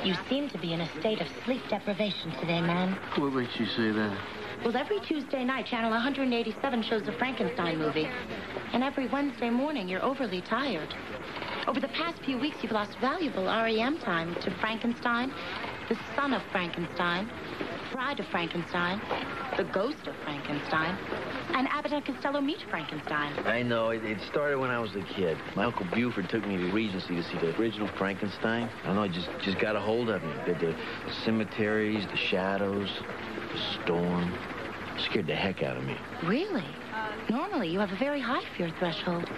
You seem to be in a state of sleep deprivation today, Mann. What makes you say that? Well, every Tuesday night, Channel 187 shows the Frankenstein movie. And every Wednesday morning, you're overly tired. Over the past few weeks, you've lost valuable REM time to Frankenstein, the son of Frankenstein, bride of Frankenstein, the ghost of Frankenstein, and Abbott and Costello meet Frankenstein. I know. It started when I was a kid. My Uncle Buford took me to Regency to see the original Frankenstein. I don't know, it just got a hold of me. The cemeteries, the shadows, the storm. It scared the heck out of me. Really? Normally, you have a very high fear threshold.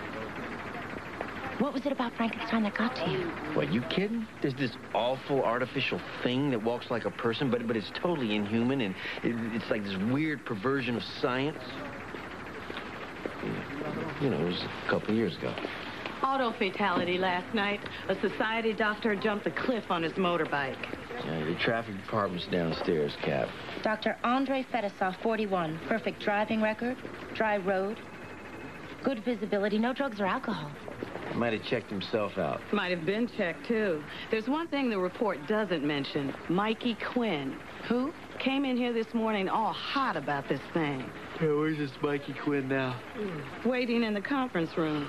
What was it about Frankenstein that got to you? What, you kidding? There's this awful artificial thing that walks like a person, but it's totally inhuman, and it's like this weird perversion of science. You know, it was a couple of years ago. Auto fatality last night. A society doctor jumped a cliff on his motorbike. Yeah, the traffic department's downstairs, Cap. Dr. Andrei Fedosov, 41. Perfect driving record, dry road, good visibility, no drugs or alcohol. Might have checked himself out. Might have been checked, too. There's one thing the report doesn't mention. Mikey Quinn. Who? Came in here this morning all hot about this thing. Yeah, where's this Mikey Quinn now? Waiting in the conference room.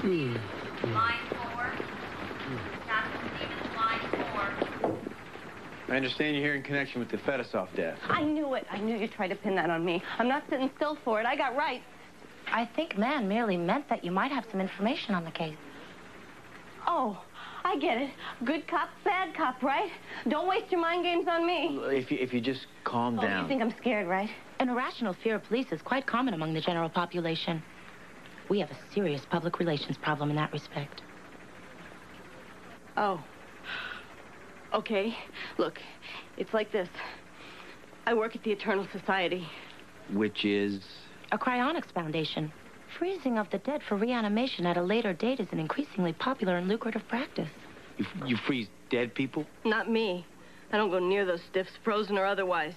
Line 4. Captain Stevens, line 4. I understand you're here in connection with the Fedosov death. I knew it. I knew you'd try to pin that on me. I'm not sitting still for it. I got rights. I think Mann merely meant that you might have some information on the case. Oh, I get it. Good cop, bad cop, right? Don't waste your mind games on me. If you just calm down. Oh, you think I'm scared, right? An irrational fear of police is quite common among the general population. We have a serious public relations problem in that respect. Oh. Okay. Look, it's like this. I work at the Eternal Society. Which is? A cryonics foundation. Freezing of the dead for reanimation at a later date is an increasingly popular and lucrative practice. You freeze dead people? Not me. I don't go near those stiffs, frozen or otherwise.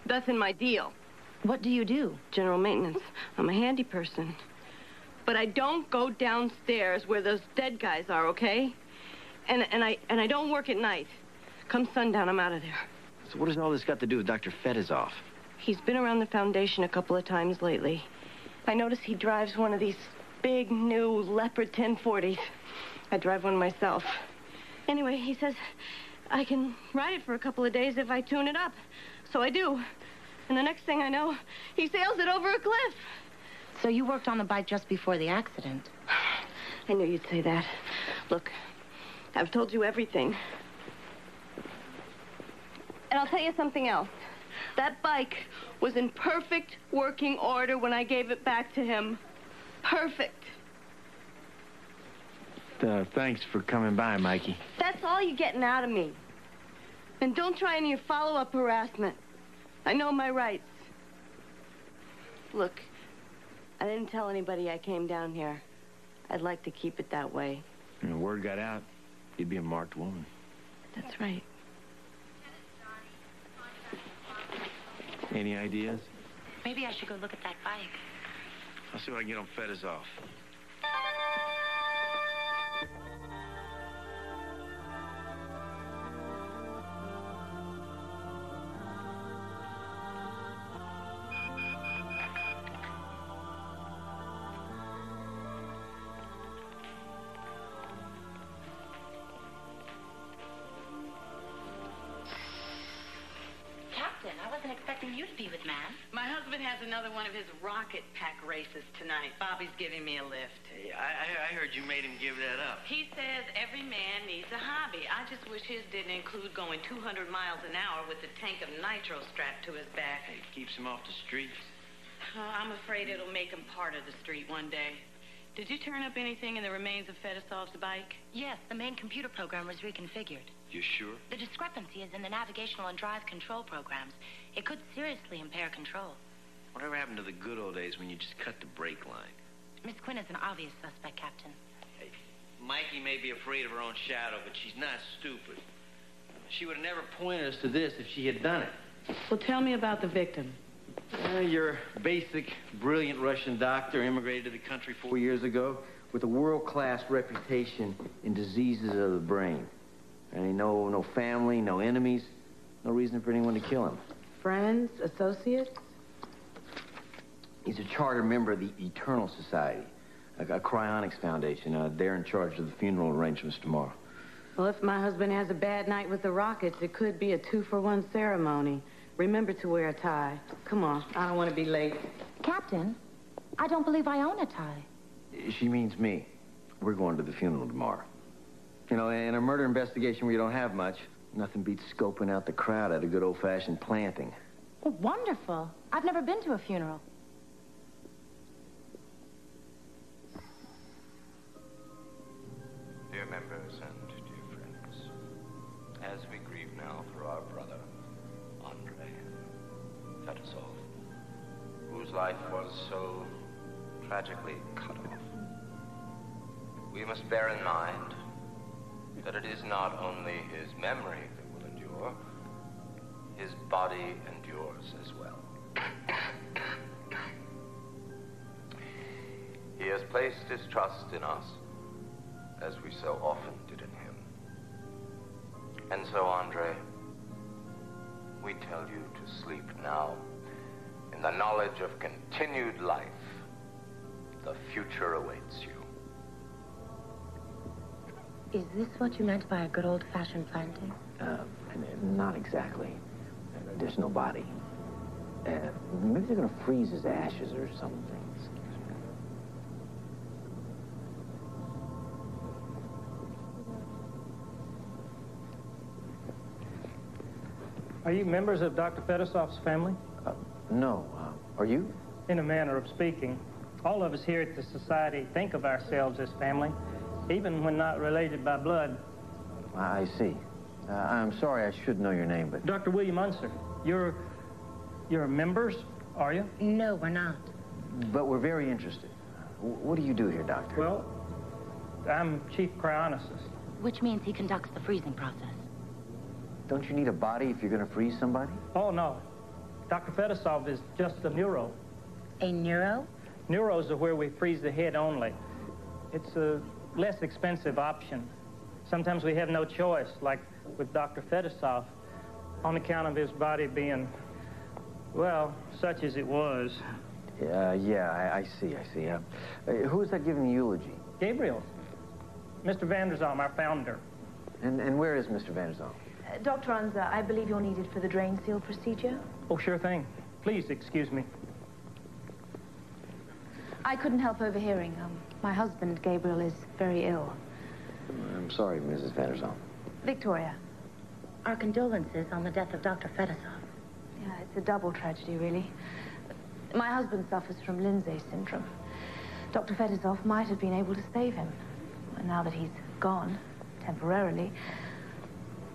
That's in my deal. What do you do? General maintenance. I'm a handy person. But I don't go downstairs where those dead guys are, okay? And I don't work at night. Come sundown, I'm out of there. So what does all this got to do with Dr. Fedosov? He's been around the foundation a couple of times lately. I notice he drives one of these big, new Leopard 1040s. I drive one myself. Anyway, he says I can ride it for a couple of days if I tune it up. So I do. And the next thing I know, he sails it over a cliff. So you worked on the bike just before the accident? I knew you'd say that. Look, I've told you everything. And I'll tell you something else. That bike was in perfect working order when I gave it back to him. Perfect. Thanks for coming by, Mikey. That's all you're getting out of me. And don't try any follow-up harassment. I know my rights. Look, I didn't tell anybody I came down here. I'd like to keep it that way. When the word got out, you'd be a marked woman. That's right. Any ideas? Maybe I should go look at that bike. I'll see what I can get on Fedosov. I wasn't expecting you to be with Mann. My husband has another one of his rocket pack races tonight. Bobby's giving me a lift. Hey, I heard you made him give that up. He says every man needs a hobby. I just wish his didn't include going 200 miles an hour with a tank of nitro strapped to his back. It keeps him off the streets. I'm afraid it'll make him part of the street one day. Did you turn up anything in the remains of Fedosov's bike? Yes, the main computer program was reconfigured. You sure? The discrepancy is in the navigational and drive control programs. It could seriously impair control. Whatever happened to the good old days when you just cut the brake line? Miss Quinn is an obvious suspect, Captain. Hey, Mikey may be afraid of her own shadow, but she's not stupid. She would have never pointed us to this if she had done it. Well, tell me about the victim. Your basic, brilliant Russian doctor immigrated to the country 4 years ago with a world-class reputation in diseases of the brain. There ain't no family, no enemies, no reason for anyone to kill him. Friends, associates? He's a charter member of the Eternal Society, a cryonics foundation. They're in charge of the funeral arrangements tomorrow. Well, if my husband has a bad night with the Rockets, it could be a 2-for-1 ceremony. Remember to wear a tie. Come on, I don't want to be late. Captain, I don't believe I own a tie. She means me. We're going to the funeral tomorrow. You know, in a murder investigation where you don't have much, nothing beats scoping out the crowd at a good old-fashioned planting. Oh, wonderful. I've never been to a funeral. Dear members and dear friends, as we grieve now for our brother, Andre Fetisov, whose life was so tragically cut off, we must bear in mind that it is not only his memory that will endure, his body endures as well. He has placed his trust in us, as we so often did in him. And so, Andre, we tell you to sleep now in the knowledge of continued life. The future awaits you. Is this what you meant by a good old-fashioned planting? Not exactly. There's no body. Maybe they're going to freeze his ashes or something. Are you members of Dr. Fetisov's family? No. Are you? In a manner of speaking, all of us here at the Society think of ourselves as family, even when not related by blood. I see. I'm sorry, I should know your name, but... Dr. William Unser, you're members, are you? No, we're not. But we're very interested. What do you do here, Doctor? Well, I'm chief cryonicist. Which means he conducts the freezing process. Don't you need a body if you're going to freeze somebody? Oh, no. Dr. Fetisov is just a neuro. A neuro? Neuros are where we freeze the head only. It's a less expensive option. Sometimes we have no choice, like with Dr. Fetisov, on account of his body being, well, such as it was. Yeah, I see. Who is that giving the eulogy? Gabriel. Mr. Vanderzalm, our founder. And where is Mr. Vanderzalm? Dr. Unser, I believe you're needed for the drain seal procedure. Oh, sure thing. Please excuse me. I couldn't help overhearing. My husband, Gabriel, is very ill. I'm sorry, Mrs. Vanderzalm. Victoria. Our condolences on the death of Dr. Fetisov. Yeah, it's a double tragedy, really. My husband suffers from Lindsay syndrome. Dr. Fetisov might have been able to save him. And now that he's gone, temporarily,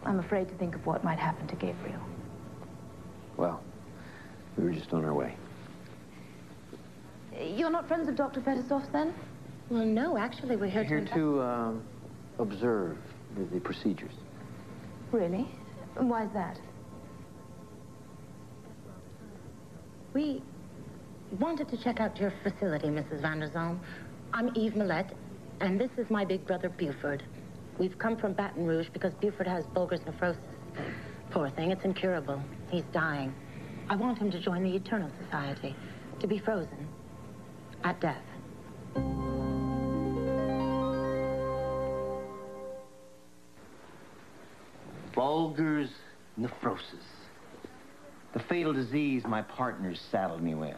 I'm afraid to think of what might happen to Gabriel. Well, we were just on our way. You're not friends of Dr. Fetisov's, then? Well, no, actually, we're here to observe the procedures. Really? Why's that? We wanted to check out your facility, Mrs. Vanderzalm. I'm Eve Millette, and this is my big brother, Buford. We've come from Baton Rouge because Buford has Bullger's nephrosis. Poor thing, it's incurable. He's dying. I want him to join the Eternal Society, to be frozen at death. Bullger's nephrosis. The fatal disease my partners saddled me with.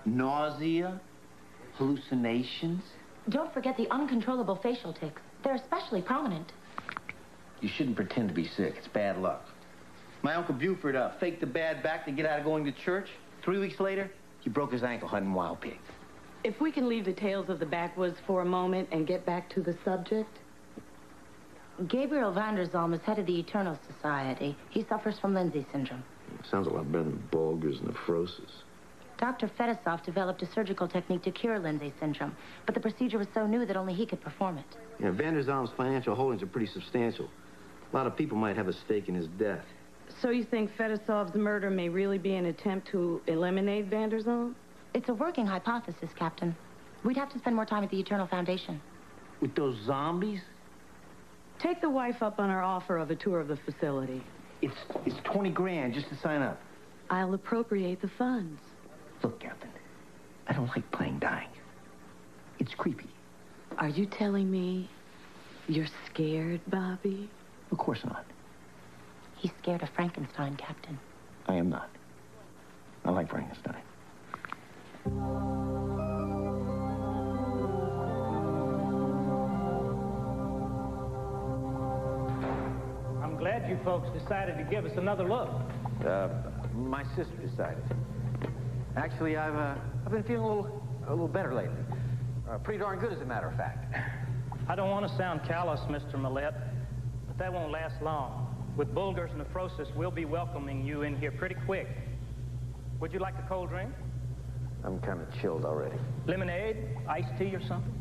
Nausea, hallucinations. Don't forget the uncontrollable facial tics. They're especially prominent. You shouldn't pretend to be sick. It's bad luck. My Uncle Buford faked a bad back to get out of going to church. 3 weeks later, he broke his ankle hunting wild pigs. If we can leave the tales of the backwoods for a moment and get back to the subject. Gabriel Vanderzalm is head of the Eternal Society. He suffers from Lindsay syndrome. Sounds a lot better than Bullger's nephrosis. Dr. Fetisov developed a surgical technique to cure Lindsay syndrome, but the procedure was so new that only he could perform it. Yeah, Vanderzalm's financial holdings are pretty substantial. A lot of people might have a stake in his death. So you think Fetisov's murder may really be an attempt to eliminate Vanderzalm? It's a working hypothesis, Captain. We'd have to spend more time at the Eternal Foundation. With those zombies? Take the wife up on her offer of a tour of the facility. It's 20 grand just to sign up. I'll appropriate the funds. Look, Captain, I don't like playing dying. It's creepy. Are you telling me you're scared, Bobby? Of course not. He's scared of Frankenstein, Captain. I am not. I like Frankenstein. I'm glad you folks decided to give us another look. My sister decided. Actually, I've been feeling a little better lately. Pretty darn good, as a matter of fact. I don't want to sound callous, Mr. Millette, but that won't last long. With Bullger's nephrosis, we'll be welcoming you in here pretty quick. Would you like a cold drink? I'm kind of chilled already. Lemonade, iced tea or something?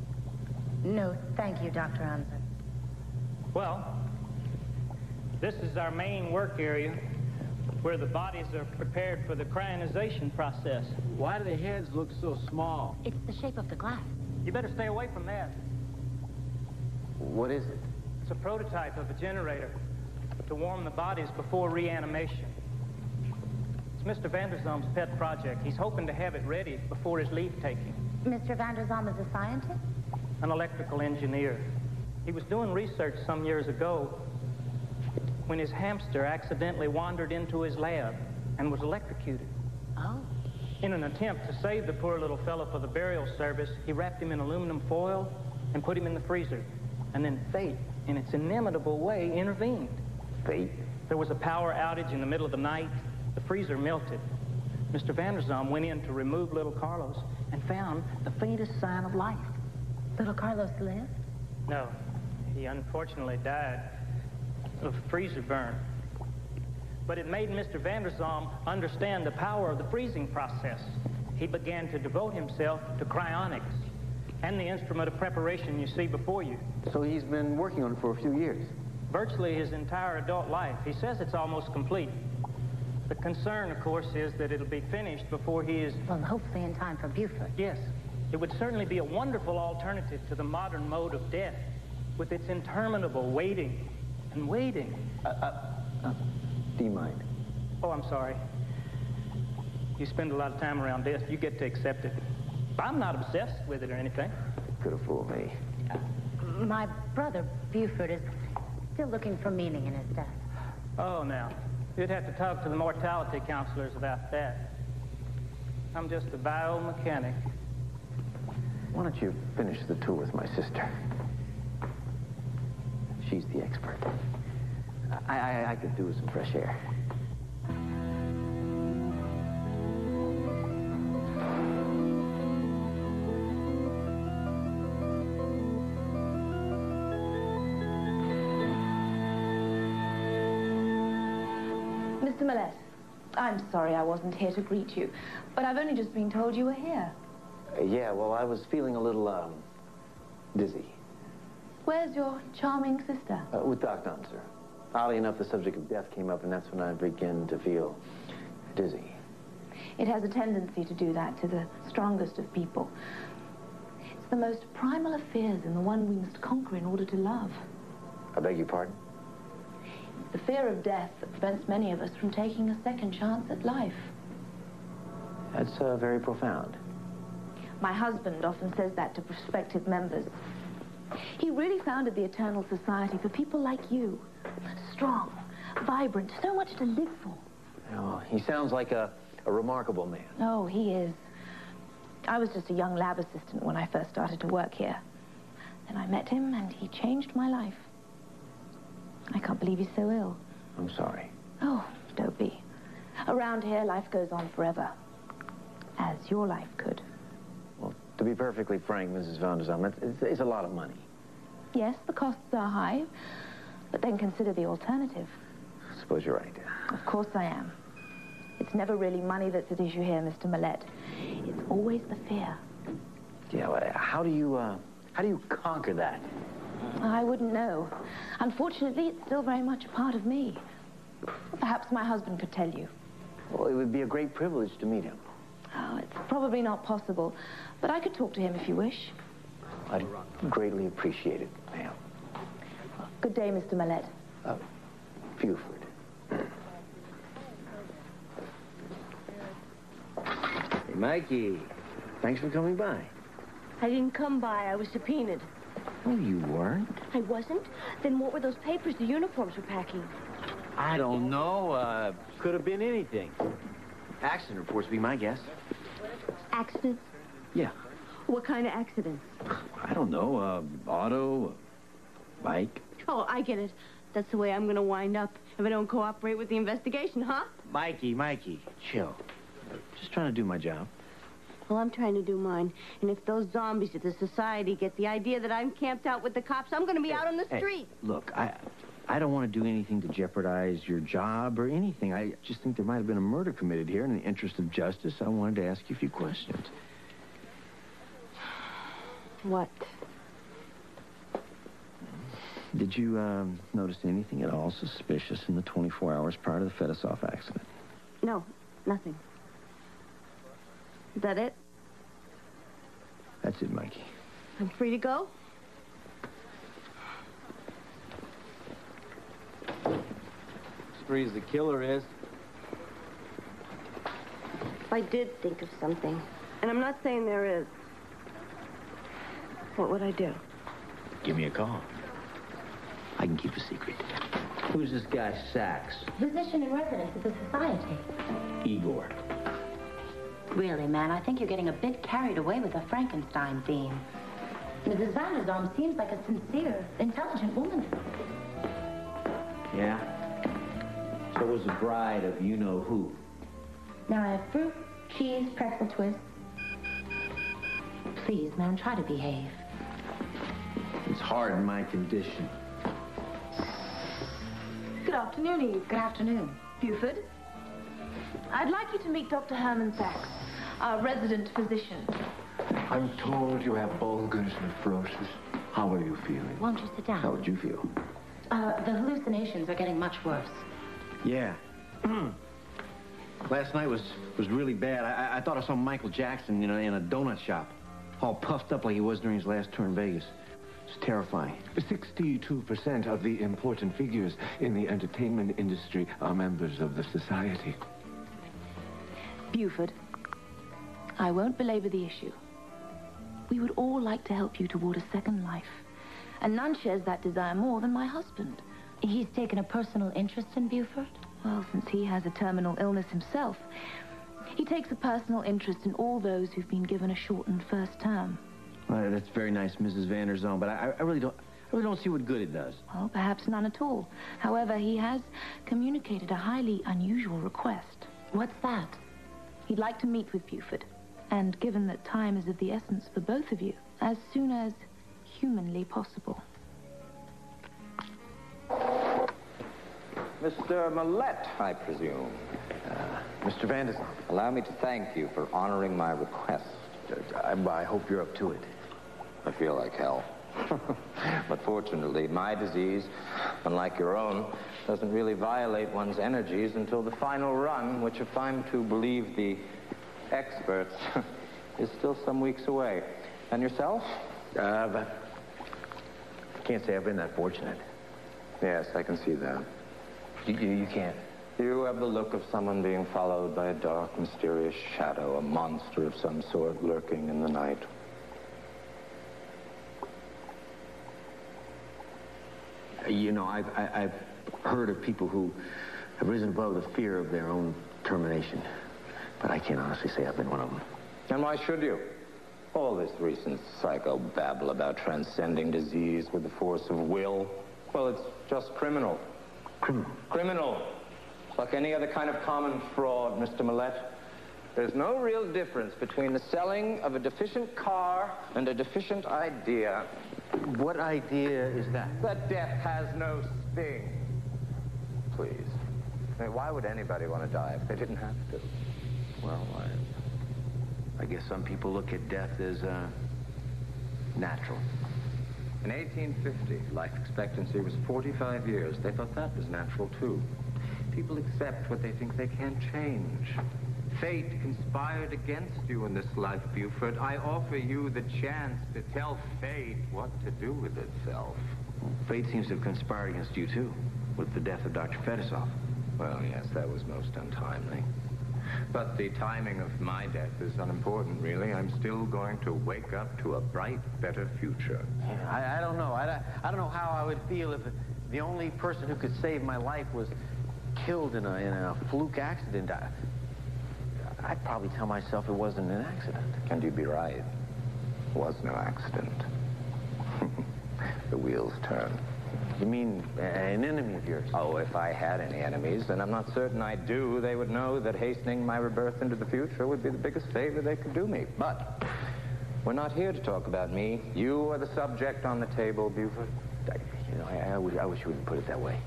No, thank you, Dr. Anza. Well, this is our main work area where the bodies are prepared for the cryonisation process. Why do the heads look so small? It's the shape of the glass. You better stay away from that. What is it? It's a prototype of a generator to warm the bodies before reanimation. It's Mr. Vanderzom's pet project. He's hoping to have it ready before his leave-taking. Mr. Vanderzom is a scientist? An electrical engineer. He was doing research some years ago when his hamster accidentally wandered into his lab and was electrocuted. Oh. In an attempt to save the poor little fellow for the burial service, he wrapped him in aluminum foil and put him in the freezer. And then fate, in its inimitable way, intervened. Fate? There was a power outage in the middle of the night. The freezer melted. Mr. Vanderzom went in to remove little Carlos and found the faintest sign of life. Little Carlos lived? No, he unfortunately died of freezer burn. But it made Mr. Vanderzom understand the power of the freezing process. He began to devote himself to cryonics and the instrument of preparation you see before you. So he's been working on it for a few years? Virtually his entire adult life. He says it's almost complete. The concern, of course, is that it'll be finished before he is... Well, hopefully in time for Buford. Yes. It would certainly be a wonderful alternative to the modern mode of death, with its interminable waiting and waiting. Do you mind? Oh, I'm sorry. You spend a lot of time around death. You get to accept it. I'm not obsessed with it or anything. Could have fooled me. My brother, Buford, is still looking for meaning in his death. Oh, now. You'd have to talk to the mortality counselors about that. I'm just a biomechanic. Why don't you finish the tour with my sister? She's the expert. I could do with some fresh air. Mr. Millette, I'm sorry I wasn't here to greet you, but I've only just been told you were here. Yeah, well, I was feeling a little, dizzy. Where's your charming sister? With Doc Dunser. Oddly enough, the subject of death came up, and that's when I began to feel dizzy. It has a tendency to do that to the strongest of people. It's the most primal of fears and the one we must conquer in order to love. I beg your pardon? The fear of death that prevents many of us from taking a second chance at life. That's very profound. My husband often says that to prospective members. He really founded the Eternal Society for people like you. Strong, vibrant, so much to live for. Oh, he sounds like a remarkable man. Oh, he is. I was just a young lab assistant when I first started to work here. Then I met him, and he changed my life. I can't believe he's so ill. I'm sorry. Oh, don't be. Around here, life goes on forever. As your life could. Well, to be perfectly frank, Mrs. Vanderzom, it's a lot of money. Yes, the costs are high, but then consider the alternative. I suppose you're right. Of course I am. It's never really money that's at issue here, Mr. Millette. It's always the fear. Yeah, well, how do you conquer that? I wouldn't know. Unfortunately, it's still very much a part of me. Perhaps my husband could tell you. Well, it would be a great privilege to meet him. Oh, it's probably not possible, but I could talk to him if you wish. I'd greatly appreciate it, ma'am. Well, good Good day, Mr. Millett. Buford. Hey, Mikey. Thanks for coming by. I didn't come by. I was subpoenaed. Oh, you weren't? I wasn't? Then what were those papers the uniforms were packing? I don't know. Could have been anything. Accident reports would be my guess. Accidents? Yeah. What kind of accidents? I don't know. Auto, bike. Oh, I get it. That's the way I'm going to wind up if I don't cooperate with the investigation, huh? Mikey, chill. Just trying to do my job. Well, I'm trying to do mine. And if those zombies at the society get the idea that I'm camped out with the cops, I'm going to be out on the street. Look, I don't want to do anything to jeopardize your job or anything. I just think there might have been a murder committed here. In the interest of justice, I wanted to ask you a few questions. What? Did you notice anything at all suspicious in the 24 hours prior to the Fedosov accident? No, nothing. Is that it? That's it, Mikey. I'm free to go? As free as the killer is. If I did think of something, and I'm not saying there is, what would I do? Give me a call. I can keep a secret. Who's this guy, Sachs? Physician in residence at the society. Igor. Really, man, I think you're getting a bit carried away with the Frankenstein theme. Mrs. Vanderzalm seems like a sincere, intelligent woman. Yeah? So was the bride of you-know-who. Now I have fruit, cheese, pretzel twist. Please, man, try to behave. It's hard in my condition. Good afternoon, Eve. Good afternoon. Buford. I'd like you to meet Dr. Herman Sachs, our resident physician. I'm told you have Bullger's nephrosis. How are you feeling? Won't you sit down? How would you feel? The hallucinations are getting much worse. Yeah. Last night was really bad. I thought I saw Michael Jackson, in a donut shop. All puffed up like he was during his last tour in Vegas. It's terrifying. 62% of the important figures in the entertainment industry are members of the society. Buford, I won't belabor the issue. We would all like to help you toward a second life. And none shares that desire more than my husband. He's taken a personal interest in Buford? Well, since he has a terminal illness himself, he takes a personal interest in all those who've been given a shortened first term. Well, that's very nice, Mrs. Vanderzalm, but I really don't see what good it does. Well, perhaps none at all. However, he has communicated a highly unusual request. What's that? He'd like to meet with Buford. And given that time is of the essence for both of you, as soon as humanly possible. Mr. Millett, I presume. Mr. Vanderzalm. Allow me to thank you for honoring my request. I hope you're up to it. I feel like hell. But fortunately, my disease, unlike your own, doesn't really violate one's energies until the final run, which if I'm to believe the experts, is still some weeks away. And yourself? I can't say I've been that fortunate. Yes, I can see that. You can't. You have the look of someone being followed by a dark, mysterious shadow, a monster of some sort lurking in the night. I've heard of people who have risen above the fear of their own termination. But I can't honestly say I've been one of them. And why should you? All this recent psychobabble about transcending disease with the force of will, well, it's just criminal. Criminal? Criminal. Like any other kind of common fraud, Mr. Millett. There's no real difference between the selling of a deficient car and a deficient idea. What idea is that? That death has no sting. Please. I mean, why would anybody want to die if they didn't have to? Well, I guess some people look at death as natural. In 1850, life expectancy was 45 years. They thought that was natural, too. People accept what they think they can't change. Fate conspired against you in this life, Buford. I offer you the chance to tell fate what to do with itself. Fate seems to have conspired against you, too, with the death of Dr. Fetisov. Well, yes, that was most untimely. But the timing of my death is unimportant, really. I'm still going to wake up to a bright, better future. I don't know. I don't know how I would feel if the only person who could save my life was killed in a fluke accident. I'd probably tell myself it wasn't an accident. And you'd be right. It was no accident. The wheels turn. You mean an enemy of yours? Oh, if I had any enemies, and I'm not certain I do, they would know that hastening my rebirth into the future would be the biggest favor they could do me. But we're not here to talk about me. You are the subject on the table, Buford. I wish you wouldn't put it that way.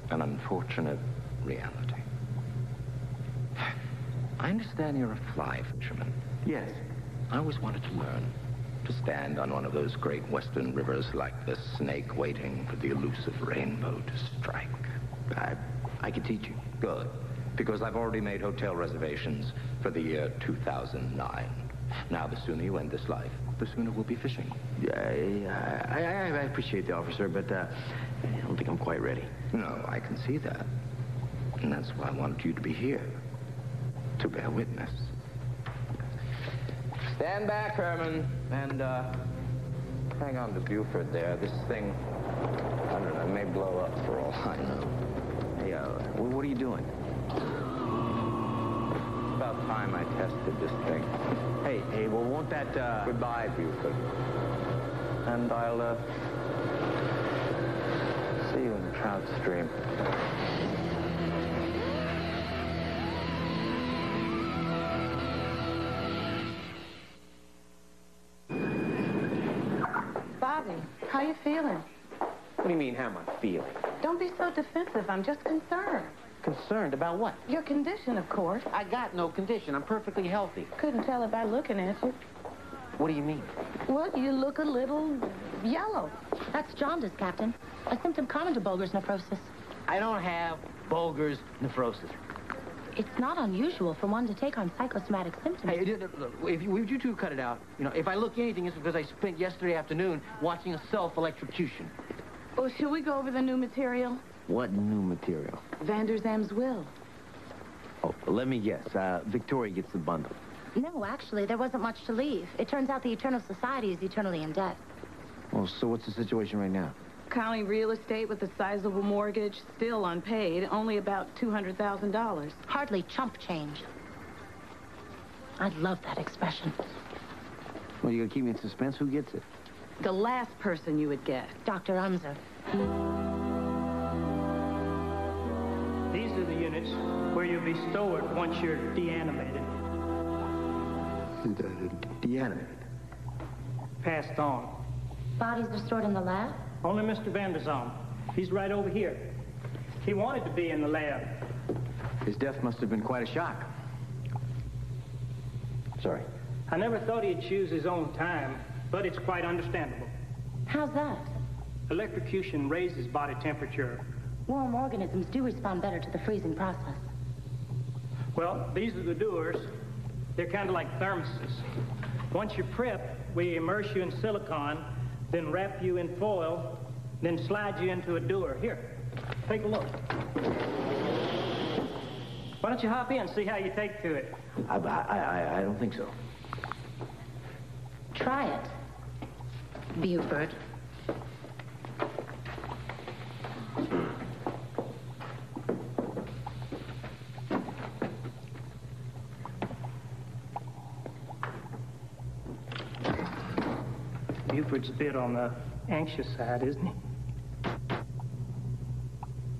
An unfortunate reality. I understand you're a fly fisherman. Yes. I always wanted to learn to stand on one of those great western rivers like the snake waiting for the elusive rainbow to strike. I could teach you. Good. Because I've already made hotel reservations for the year 2009. Now, the sooner you end this life, the sooner we'll be fishing. I appreciate the offer, sir, but I don't think I'm quite ready. No, I can see that. And that's why I wanted you to be here, to bear witness. Stand back, Herman, and hang on to Buford there. This thing, I don't know, may blow up for all I know. Hey, what are you doing? About time I tested this thing. Hey, well, won't that, Goodbye, Buford. And I'll, see you in the trout stream. Bobby, how you feeling? What do you mean, how am I feeling? Don't be so defensive. I'm just concerned. Concerned about what? Your condition, of course. I got no condition. I'm perfectly healthy. Couldn't tell it by looking at you. What do you mean? Well, you look a little yellow. That's jaundice, Captain. A symptom common to Bulger's nephrosis. I don't have Bulger's nephrosis. It's not unusual for one to take on psychosomatic symptoms. Hey, look, would you two cut it out? You know, if I look anything, it's because I spent yesterday afternoon watching a self-electrocution. Well, should we go over the new material? What new material? Vander Zam's will. Oh, let me guess. Victoria gets the bundle. No, actually, there wasn't much to leave. It turns out the Eternal Society is eternally in debt. Well, so what's the situation right now? County real estate with a sizable mortgage, still unpaid, only about $200,000. Hardly chump change. I love that expression. Well, you gonna keep me in suspense? Who gets it? The last person you would get. Dr. Unser. These are the units where you'll be stored once you're deanimated. Deanimated? Passed on. Bodies are stored in the lab? Only Mr. Vander Zalm. He's right over here. He wanted to be in the lab. His death must have been quite a shock. Sorry. I never thought he'd choose his own time, but it's quite understandable. How's that? Electrocution raises body temperature. Warm organisms do respond better to the freezing process. Well, these are the doers. They're kind of like thermoses. Once you're prepped, we immerse you in silicone, then wrap you in foil, then slide you into a doer. Here, take a look. Why don't you hop in and see how you take to it? I don't think so. Try it, Buford. Buford's a bit on the anxious side, isn't he?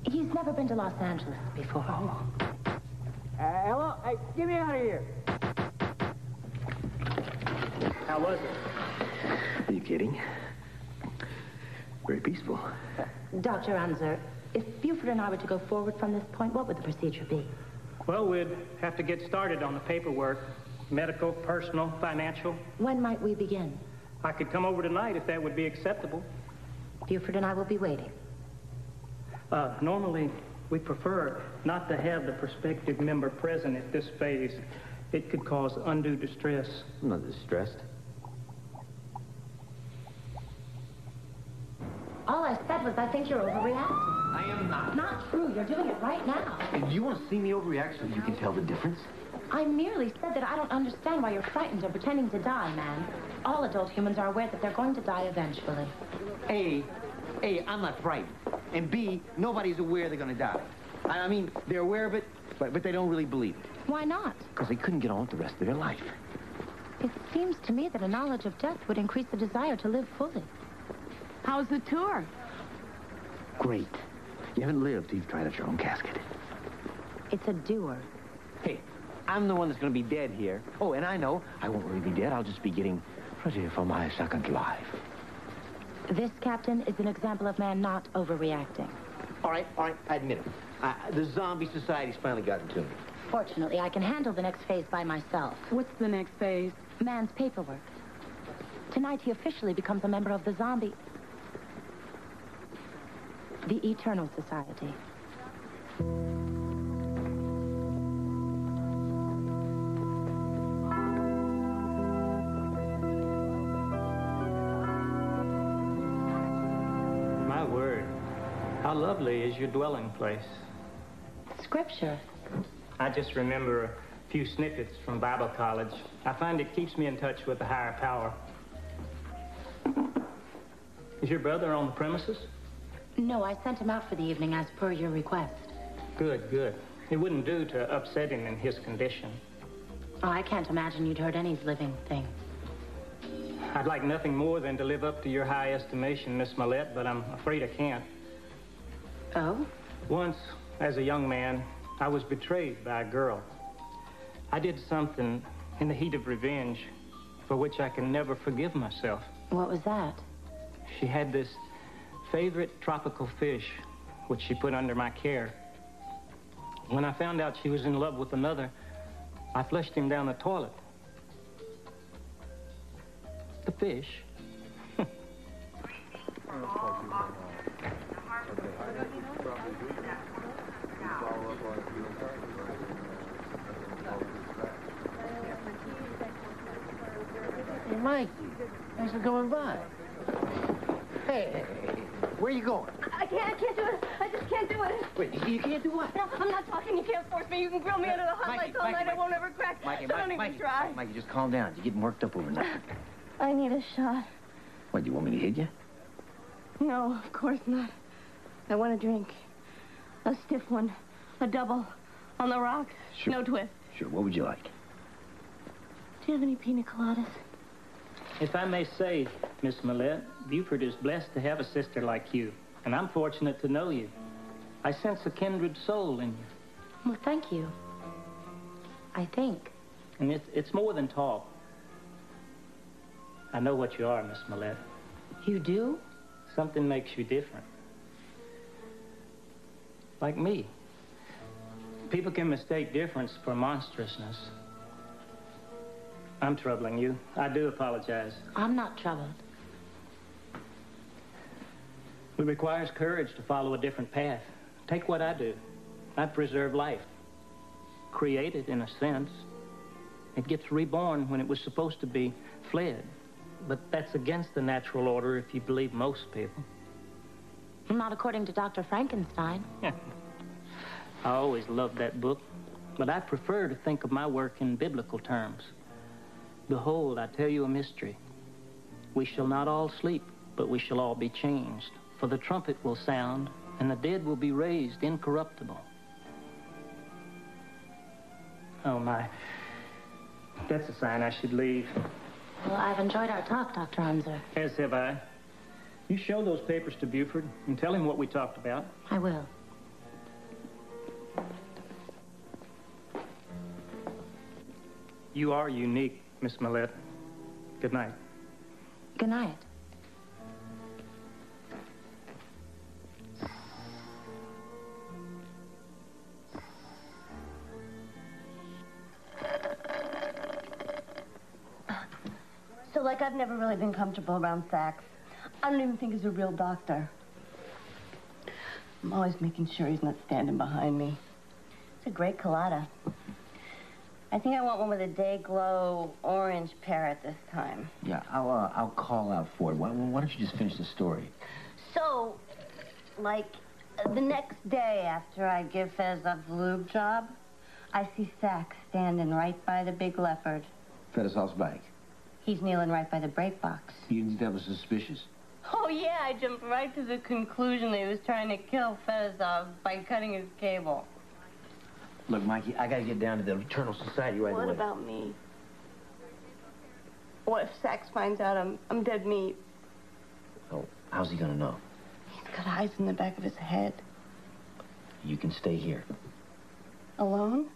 He's never been to Los Angeles before. Oh. Hello? Hey, get me out of here. How was it? Are you kidding? Very peaceful. Dr. Unser, if Buford and I were to go forward from this point, what would the procedure be? Well, we'd have to get started on the paperwork. Medical, personal, financial. When might we begin? I could come over tonight if that would be acceptable. Buford and I will be waiting. Normally, we prefer not to have the prospective member present at this phase. It could cause undue distress. I'm not distressed. All I said was I think you're overreacting. I am not. Not true. You're doing it right now. Do you want to see me overreact so you can tell the difference? I merely said that I don't understand why you're frightened or pretending to die, man. All adult humans are aware that they're going to die eventually. A, I'm not frightened. And B, nobody's aware they're going to die. I mean, they're aware of it, but they don't really believe it. Why not? Because they couldn't get on with the rest of their life. It seems to me that a knowledge of death would increase the desire to live fully. How's the tour? Great. You haven't lived till you've tried out your own casket. It's a doer. Hey, I'm the one that's going to be dead here. Oh, and I know I won't really be dead. I'll just be getting ready for my second life. This, Captain, is an example of man not overreacting. All right, I admit it. The zombie society's finally gotten to me. Fortunately, I can handle the next phase by myself. What's the next phase? Man's paperwork. Tonight, he officially becomes a member of the zombie... the Eternal Society. My word, how lovely is your dwelling place. Scripture. I just remember a few snippets from Bible college. I find it keeps me in touch with the higher power. Is your brother on the premises? No, I sent him out for the evening as per your request. Good, good. It wouldn't do to upset him in his condition. Oh, I can't imagine you'd hurt any living thing. I'd like nothing more than to live up to your high estimation, Miss Millette, but I'm afraid I can't. Oh? Once, as a young man, I was betrayed by a girl. I did something in the heat of revenge for which I can never forgive myself. What was that? She had this favorite tropical fish, which she put under my care. When I found out she was in love with another, I flushed him down the toilet. The fish. Hey, Mikey, thanks for coming by. Hey, where are you going? I can't do it. I just can't do it. Wait, you can't do what? No, I'm not talking. You can't force me. You can grill me under the hot lights all night. I won't ever crack. Don't even try. Mikey, just calm down. You're getting worked up over nothing. I need a shot. What, do you want me to hit you? No, of course not. I want a drink. A stiff one. A double. On the rocks. Sure. No twist. Sure, what would you like? Do you have any pina coladas? If I may say, Miss Millette, Buford is blessed to have a sister like you, and I'm fortunate to know you. I sense a kindred soul in you. Well, thank you. I think. And it's more than talk. I know what you are, Miss Millette. You do? Something makes you different. Like me. People can mistake difference for monstrousness. I'm troubling you. I do apologize. I'm not troubled. It requires courage to follow a different path. Take what I do. I preserve life. Created, in a sense. It gets reborn when it was supposed to be fled. But that's against the natural order if you believe most people. Not according to Dr. Frankenstein. I always loved that book, but I prefer to think of my work in biblical terms. Behold, I tell you a mystery. We shall not all sleep, but we shall all be changed. For the trumpet will sound, and the dead will be raised incorruptible. Oh, my. That's a sign I should leave. Well, I've enjoyed our talk, Dr. Unser. As have I. You show those papers to Buford and tell him what we talked about. I will. You are unique, Miss Millette. Good night. Good night. So, like, I've never really been comfortable around Sachs. I don't even think he's a real doctor. I'm always making sure he's not standing behind me. It's a great colada. I think I want one with a day glow orange parrot this time. Yeah, I'll call out for it. Why don't you just finish the story? So, like, the next day after I give Fezov the lube job, I see Sack standing right by the big leopard. Fedosov's bike. He's kneeling right by the brake box. You didn't think that was suspicious? Oh, yeah, I jumped right to the conclusion that he was trying to kill Fezov by cutting his cable. Look, Mikey, I gotta get down to the Eternal Society right away. What about me? What if Sax finds out I'm dead meat? Oh, how's he gonna know? He's got eyes in the back of his head. You can stay here. Alone?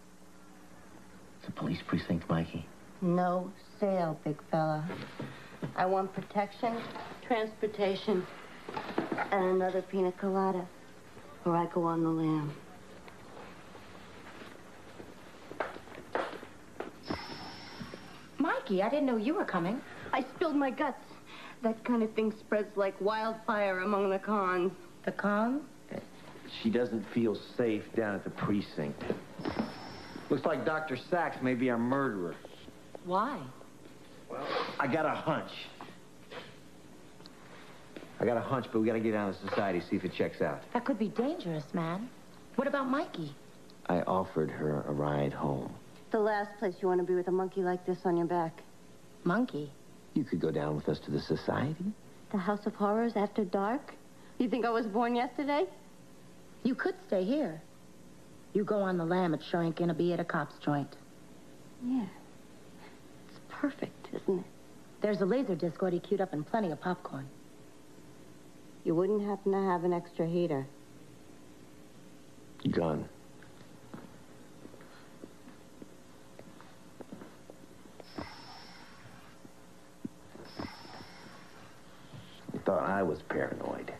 It's a police precinct, Mikey. No sale, big fella. I want protection, transportation, and another pina colada, or I go on the lam. Mikey, I didn't know you were coming. I spilled my guts. That kind of thing spreads like wildfire among the cons. The cons? She doesn't feel safe down at the precinct. Looks like Dr. Sachs may be a murderer. Why? Well, I got a hunch. But we gotta get down to society, see if it checks out. That could be dangerous, man. What about Mikey? I offered her a ride home. The last place you want to be with a monkey like this on your back. Monkey? You could go down with us to the society. The House of Horrors after dark? You think I was born yesterday? You could stay here. You go on the lam, it sure ain't gonna be at a cop's joint. Yeah. It's perfect, isn't it? There's a laser disc already queued up and plenty of popcorn. You wouldn't happen to have an extra heater. Gun. You thought I was paranoid.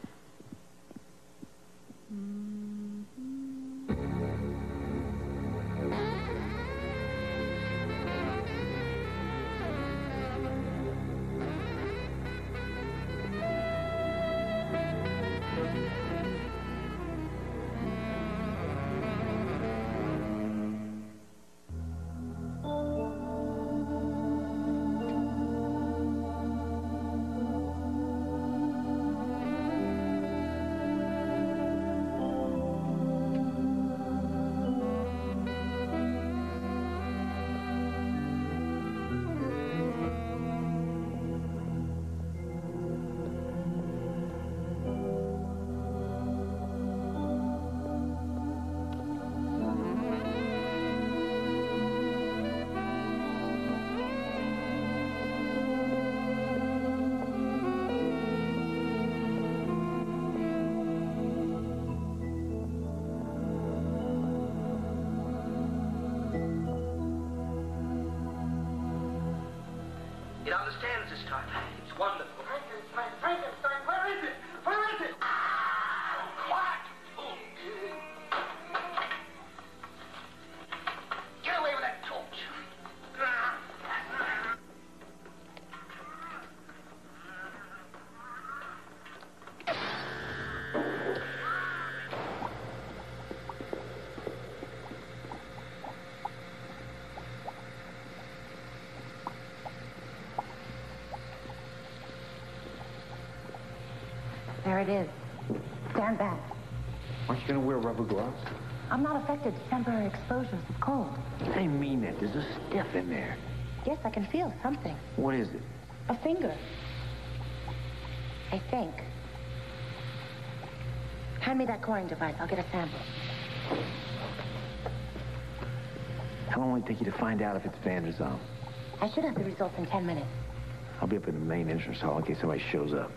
It understands this time. It's wonderful. Frankenstein, where is it? Where is it? Quiet! Get away with that torch. There it is. Stand back. Aren't you gonna wear rubber gloves? I'm not affected to temporary exposures of cold. I mean that. There's a stiff in there. Yes, I can feel something. What is it? A finger. I think. Hand me that coring device. I'll get a sample. How long will it take you to find out if it's Vanderzon? I should have the results in 10 minutes. I'll be up in the main entrance hall in case somebody shows up.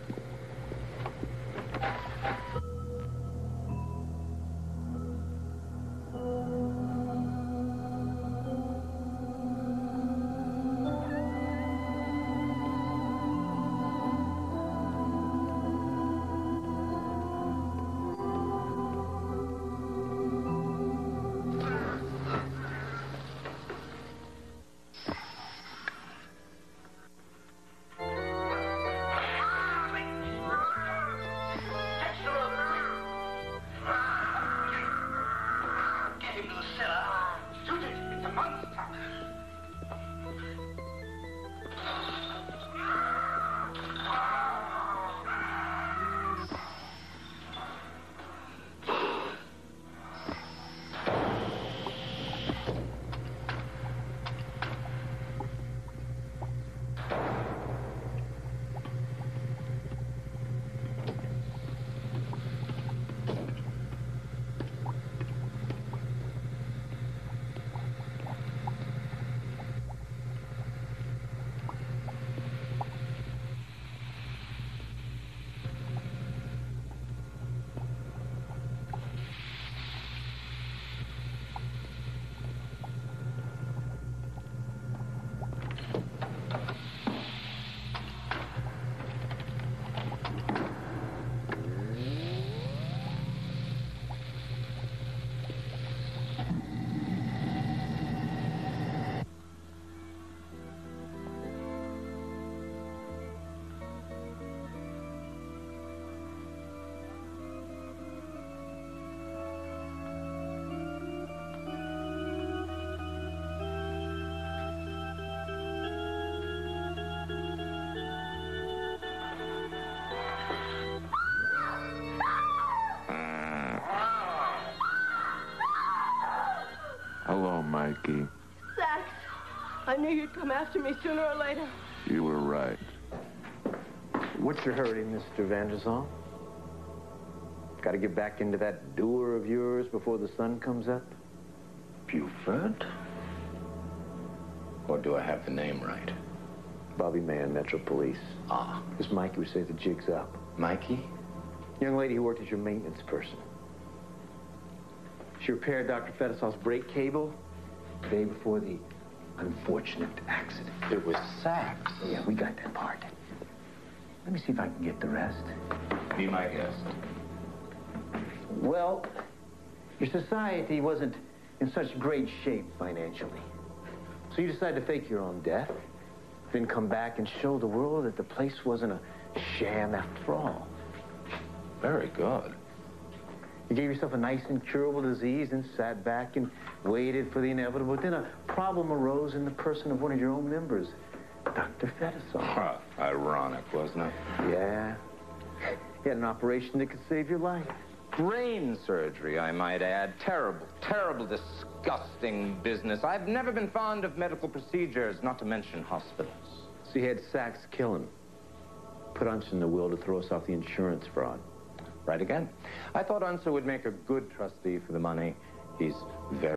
Mikey. Sax, I knew you'd come after me sooner or later. You were right. What's your hurry, Mr. Vanderzon? Got to get back into that doer of yours before the sun comes up? Buford? Or do I have the name right? Bobby Mann, Metro Police. Ah. This Mikey would say the jig's up. Mikey? Young lady who worked as your maintenance person. She repaired Dr. Fedosov's brake cable the day before the unfortunate accident. It was Sax. Yeah, we got that part. Let me see if I can get the rest. Be my guest. Well, your society wasn't in such great shape financially. So you decided to fake your own death, then come back and show the world that the place wasn't a sham after all. Very good. You gave yourself a nice incurable disease and sat back and waited for the inevitable. But then a problem arose in the person of one of your own members, Dr. Fedosov. Huh, ironic, wasn't it? Yeah. He had an operation that could save your life. Brain surgery, I might add. Terrible, terrible, disgusting business. I've never been fond of medical procedures, not to mention hospitals. So you had Sax kill him. Put Unser in the will to throw us off the insurance fraud. Right again. I thought Unser would make a good trustee for the money. He's very